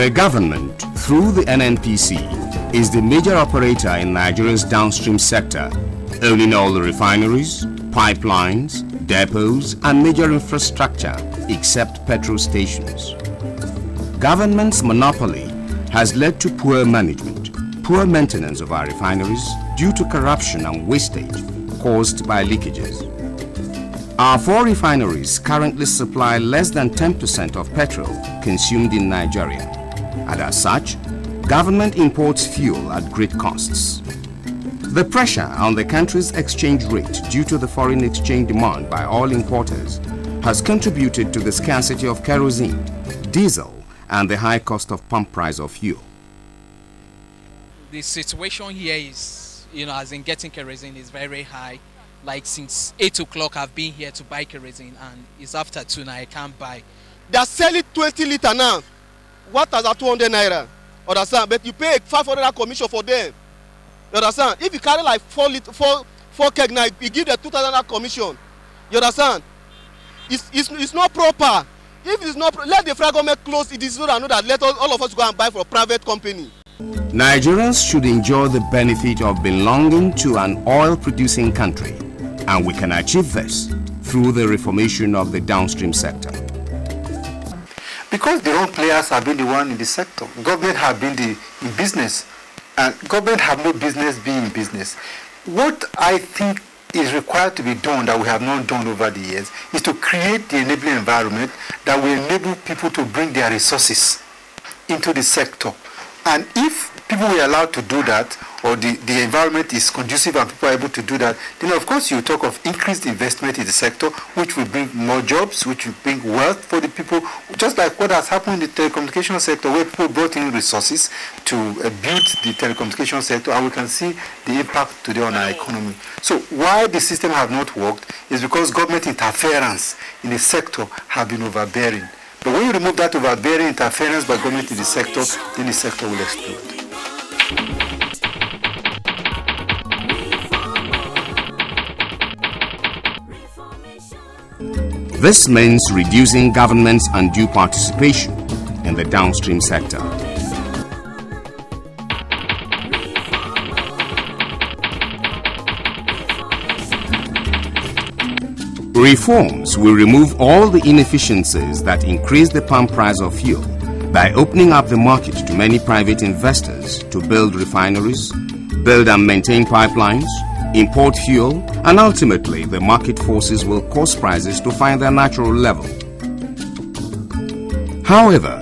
The government, through the NNPC, is the major operator in Nigeria's downstream sector, owning all the refineries, pipelines, depots and major infrastructure except petrol stations. Government's monopoly has led to poor management, poor maintenance of our refineries due to corruption and wastage caused by leakages. Our 4 refineries currently supply less than 10% of petrol consumed in Nigeria, and as such, government imports fuel at great costs. The pressure on the country's exchange rate due to the foreign exchange demand by all importers has contributed to the scarcity of kerosene, diesel, and the high cost of pump price of fuel. The situation here is, as in getting kerosene is very high. Like since 8 o'clock I've been here to buy kerosene and it's after 2 now I can't buy. They are selling 20 litre now. What is at 200 naira? Understand? But you pay 500 commission for them. You understand? If you carry like 4 keg now, you give the 2,000 commission. You understand? It's not proper. If it's not, let the federal government close it. Is so that know that let all of us go and buy for a private company. Nigerians should enjoy the benefit of belonging to an oil-producing country, and we can achieve this through the reformation of the downstream sector. Because the wrong players have been the one in the sector, government have been in business, and government have no business being in business. What I think is required to be done that we have not done over the years is to create the enabling environment that will enable people to bring their resources into the sector. And if people were allowed to do that, or the environment is conducive and people are able to do that, then of course you talk of increased investment in the sector, which will bring more jobs, which will bring wealth for the people, just like what has happened in the telecommunication sector, where people brought in resources to build the telecommunication sector, and we can see the impact today on our economy. So why the system have not worked is because government interference in the sector have been overbearing. But when you remove that overbearing interference by government in the sector, then the sector will explode. This means reducing government's undue participation in the downstream sector. Reforms will remove all the inefficiencies that increase the pump price of fuel by opening up the market to many private investors to build refineries, build and maintain pipelines, import fuel, and ultimately the market forces will cause prices to find their natural level. However,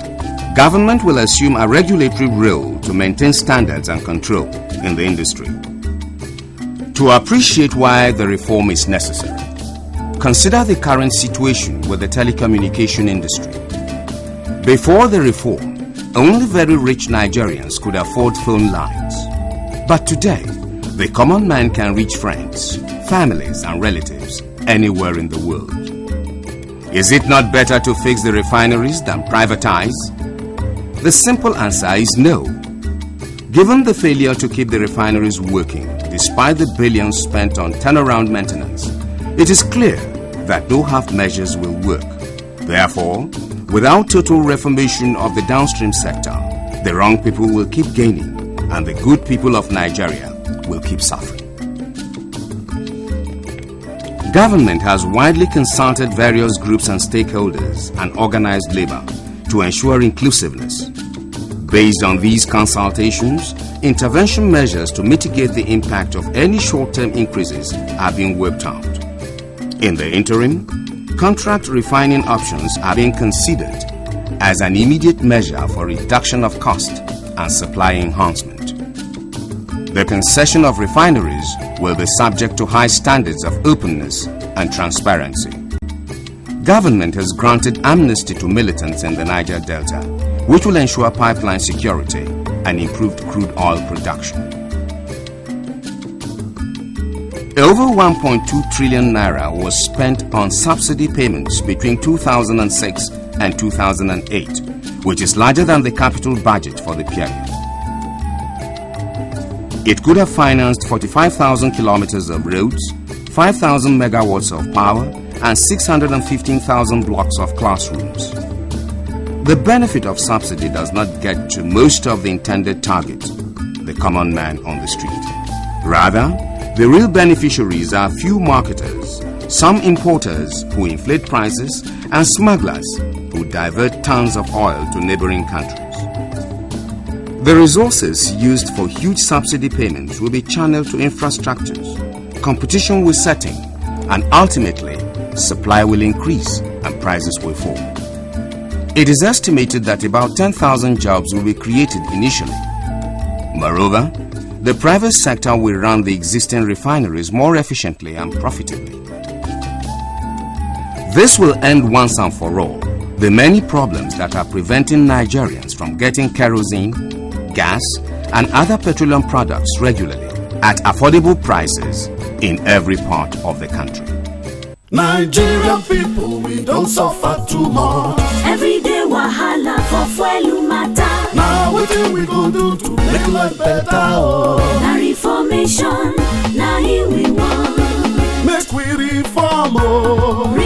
government will assume a regulatory role to maintain standards and control in the industry. To appreciate why the reform is necessary, consider the current situation with the telecommunication industry. Before the reform, only very rich Nigerians could afford phone lines. But today, the common man can reach friends, families and relatives anywhere in the world. Is it not better to fix the refineries than privatize? The simple answer is no. Given the failure to keep the refineries working despite the billions spent on turnaround maintenance, it is clear that no half measures will work. Therefore, without total reformation of the downstream sector, the wrong people will keep gaining and the good people of Nigeria will keep suffering. Government has widely consulted various groups and stakeholders and organized labor to ensure inclusiveness. Based on these consultations, intervention measures to mitigate the impact of any short-term increases are being worked out. In the interim, contract refining options are being considered as an immediate measure for reduction of cost and supply enhancement. The concession of refineries will be subject to high standards of openness and transparency. Government has granted amnesty to militants in the Niger Delta, which will ensure pipeline security and improved crude oil production. Over 1.2 trillion naira was spent on subsidy payments between 2006 and 2008, which is larger than the capital budget for the period. It could have financed 45,000 kilometers of roads, 5,000 megawatts of power, and 615,000 blocks of classrooms. The benefit of subsidy does not get to most of the intended target, the common man on the street. Rather, the real beneficiaries are few marketers, some importers who inflate prices, and smugglers who divert tons of oil to neighboring countries. The resources used for huge subsidy payments will be channeled to infrastructures. Competition will set in, and ultimately, supply will increase and prices will fall. It is estimated that about 10,000 jobs will be created initially. Moreover, the private sector will run the existing refineries more efficiently and profitably. This will end once and for all the many problems that are preventing Nigerians from getting kerosene, gas, and other petroleum products regularly at affordable prices in every part of the country. Nigerian people, we don't suffer too much. Every day wahala for fuel matter. Now what we go do to make life better? Na reformation, na here we want. Make we reform, oh.